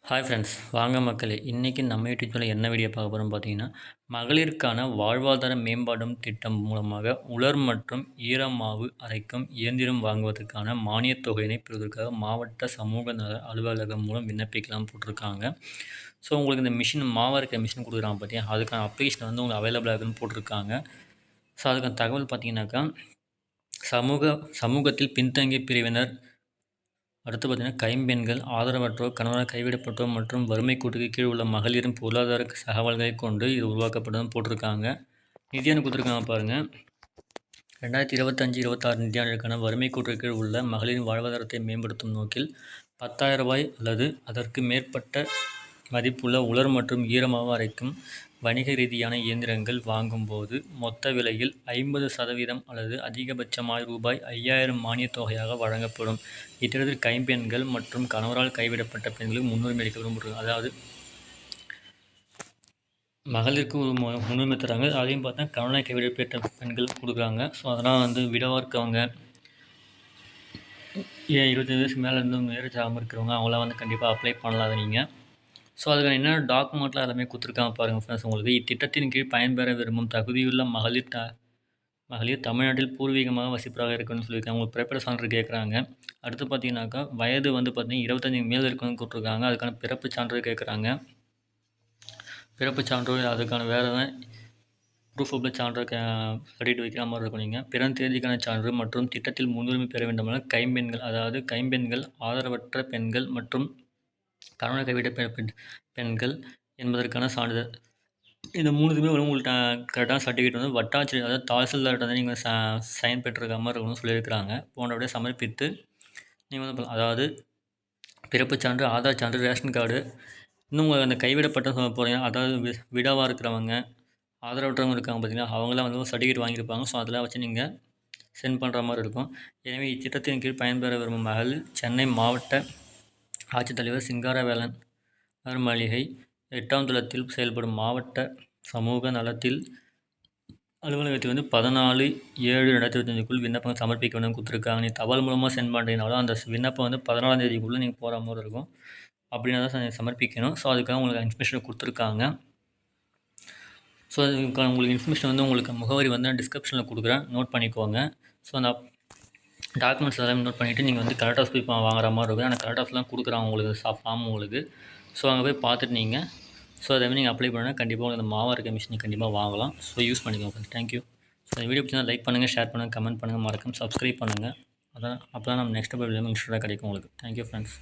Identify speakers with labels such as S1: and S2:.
S1: Hi friends, வாங்க மக்களே! இன்றைக்கி நம்ம யூடியூப் சேனல்ல என்ன வீடியோ பார்க்க போகிறோம்னு பார்த்தீங்கன்னா, மகளிருக்கான வாழ்வாதார மேம்பாடும் திட்டம் மூலமாக உலர் மற்றும் ஈரமாவு அரைக்கும் இயந்திரம் வாங்குவதற்கான மானியத் தொகையினை பெறுவதற்காக மாவட்ட சமூக நல அலுவலகம் மூலம் விண்ணப்பிக்கலாம் போட்டிருக்காங்க. ஸோ உங்களுக்கு இந்த மிஷின் மாவு அரைக்கிற மிஷின் கொடுக்குறாங்க பார்த்தியா, அதுக்கான அப்ளிகேஷன் வந்து உங்களுக்கு அவைலபிளாக இருக்குன்னு போட்டிருக்காங்க. ஸோ அதுக்கான தகவல் பார்த்தீங்கன்னாக்கா, சமூகத்தில் பின்தங்கிய பிரிவினர், அடுத்து பார்த்தீங்கன்னா கைம்பெண்கள், ஆதரவற்றோர், கணவரால் கைவிடப்பட்டோர் மற்றும் வறுமை கோட்டுக்கு கீழ் உள்ள மகளிரின் பொருளாதார தகவல்களை கொண்டு இது உருவாக்கப்பட்டதுன்னு போட்டிருக்காங்க. நிதியாண்டு கொடுத்துருக்காங்க பாருங்கள். 2025-26 நிதியாண்டிற்கான வறுமை கோட்டுக்கு கீழ் உள்ள மகளிரின் வாழ்வாதாரத்தை மேம்படுத்தும் நோக்கில் ரூ. 10,000 அல்லது அதற்கு மேற்பட்ட மதிப்புள்ள உலர் மற்றும் ஈரமாவு அரைக்கும் வணிக ரீதியான இயந்திரங்கள் வாங்கும்போது மொத்த விலையில் 50% அல்லது அதிகபட்சமாக ரூபாய் 5,000 மானியத் தொகையாக வழங்கப்படும். இத்திட்டத்தில் கைம்பெண்கள் மற்றும் கணவரால் கைவிடப்பட்ட பெண்களுக்கு முன்னுரிமை அளிக்கப்படும். அதாவது மகளிருக்கு ஒரு முன்னுரிமை தராங்க. அதையும் பார்த்தா கணவரால் கைவிடப்பட்ட பெண்கள் கொடுக்குறாங்க. ஸோ அதெல்லாம் வந்து விடவாக இருக்கவங்க, 25 வயசுக்கு மேலே இருந்து மேரேஜ் ஆகாமல் இருக்கிறவங்க அவங்களாம் வந்து கண்டிப்பாக அப்ளை பண்ணலாம் அதை நீங்கள். ஸோ அதுக்கான என்னென்ன டாக்குமெண்ட்லாம் எல்லாமே கொடுத்துருக்காங்க பாருங்கள் ஃப்ரெண்ட்ஸ். உங்களுக்கு இத்திட்டத்தின் கீழ் பயன்பெற விரும்பும் தகுதியுள்ள மகளிர் தமிழ்நாட்டில் பூர்வீகமாக வசிப்பதாக இருக்குன்னு சொல்லியிருக்காங்க. உங்களுக்கு பிறப்பிட சான்று கேட்குறாங்க. அடுத்து பார்த்தீங்கன்னாக்கா வயது வந்து பார்த்தீங்கன்னா 25 மேல் இருக்குன்னு கொடுத்துருக்காங்க. அதுக்கான பிறப்பு சான்று கேட்குறாங்க. பிறப்பு சான்று அதுக்கான வேறு எதாவது ப்ரூஃப் ஆஃப் சான்று சர்டிஃபிகேட் வைக்கிற மாதிரி இருக்கும். நீங்கள் பிறந்த தேதிக்கான சான்று மற்றும் திட்டத்தில் முன்னுரிமை பெற வேண்டுமான கைம்பெண்கள், அதாவது கைம்பெண்கள், ஆதரவற்ற பெண்கள் மற்றும் கணவனை கைவிட பெண்கள் என்பதற்கான சான்றிதழ். இந்த 3த்துமே உங்கள்கிட்ட கரெக்டான சர்டிஃபிகேட் வந்து வட்டாட்சியர், அதாவது தாசில்தார்கிட்ட வந்து நீங்கள் சைன் பெற்றிருக்க மாதிரி இருக்கணும்னு சொல்லியிருக்கிறாங்க. போன்றபடியே சமர்ப்பித்து நீங்கள் வந்து அதாவது பிறப்பு சான்று, ஆதார் சான்று, ரேஷன் கார்டு, இன்னும் உங்களுக்கு அந்த கைவிடப்பட்ட சொல்ல போகிறீங்க, அதாவது விடவாக இருக்கிறவங்க, ஆதரவற்றவங்க இருக்காங்க பார்த்தீங்கன்னா, அவங்களாம் வந்து சர்டிஃபிகேட் வாங்கியிருப்பாங்க. ஸோ அதெல்லாம் வச்சு நீங்கள் சென்ட் பண்ணுற மாதிரி இருக்கும். எனவே இத்திட்டத்தின் கீழ் பயன்பெற விரும்பும் மகளிர் சென்னை மாவட்ட ஆட்சித்தலைவர் சிங்காரவேலன் மளிகை 8ஆம் தளத்தில் செயல்படும் மாவட்ட சமூக நலத்தில் அலுவலகத்தில் வந்து 14/7/2025க்குள் விண்ணப்பம் சமர்ப்பிக்க வேண்டும் கொடுத்துருக்காங்க. நீ தபால் மூலமாக சென்ட் பண்ணுறீங்கனாலும் அந்த விண்ணப்பம் வந்து 14ஆம் தேதிக்குள்ளே நீங்கள் போகிற மாதிரி இருக்கும். அப்படின்னா தான் சமர்ப்பிக்கணும். ஸோ அதுக்காக உங்களுக்கு இன்ஃபர்மேஷன் கொடுத்துருக்காங்க. ஸோ அதுக்கான உங்களுக்கு இன்ஃபர்மேஷன் வந்து உங்களுக்கு முகவரி வந்து நான் டிஸ்கிரிப்ஷனில் கொடுக்குறேன், நோட் பண்ணிக்கோங்க. ஸோ அந்த டாக்குமெண்ட்ஸ் எல்லாமே நோட் பண்ணிவிட்டு நீங்கள் வந்து கலெக்டர் ஆஃபீஸ் போய் வாங்குற மாதிரி இருக்கும். ஆனால் கலெக்டர் ஆஃபீஸ்லாம் கொடுக்குறாங்க உங்களுக்கு ஃபார்ம் உங்களுக்கு. ஸோ அங்கே போய் பார்த்துட்டு நீங்கள் அதேமாதிரி நீங்கள் அப்ளை பண்ணால் கண்டிப்பாக உங்களுக்கு இந்த மாவு அரைக்கிற மிஷினை கண்டிப்பாக வாங்கலாம். ஸோ யூஸ் பண்ணிக்கோங்க. தேங்க்யூ. ஸோ இந்த வீடியோ பிடிச்சா லைக் பண்ணுங்கள், ஷேர் பண்ணுங்கள், கமெண்ட் பண்ணுங்கள், மறக்காம சப்ஸ்கிரைப் பண்ணுங்கள். அப்போ தான் நம்ம நெக்ஸ்ட் வீடியோவில் இன்ஸ்டன்ட்டாக கிடைக்கும் உங்களுக்கு. Thank you friends.